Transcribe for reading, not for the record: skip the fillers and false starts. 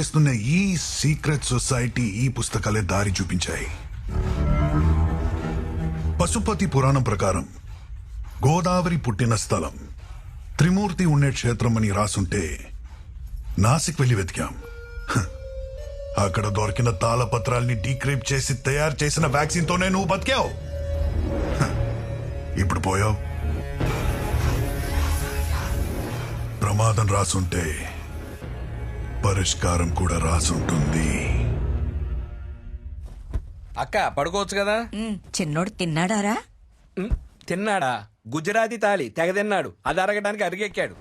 చేస్తున్న ఈ secret society ఈ పుస్తకాలే దారి చూపించాయి. పశుపతి పురాణం ప్రకారం గోదావరి పుట్టిన స్థలం త్రిమూర్తి ఉండే క్షేత్రం అని రాసుంటే నాసిక్ వెళ్లి వెతికాం. అక్కడ దొరికిన తాళపత్రాల్ని డీక్రిప్ట్ చేసి తయారు చేసిన వ్యాక్సిన్ తోనే నువ్వు బతికావు. ఇప్పుడు పోయావు. ప్రమాదం రాసుంటే పరిష్కారం కూడా రాసుంటుంది. అక్క పడుకోవచ్చు కదా. చిన్నోడు తిన్నాడారా? తిన్నాడా? గుజరాతీ తాళి తెగ తిన్నాడు. అది అరగడానికి అరిగెక్కాడు.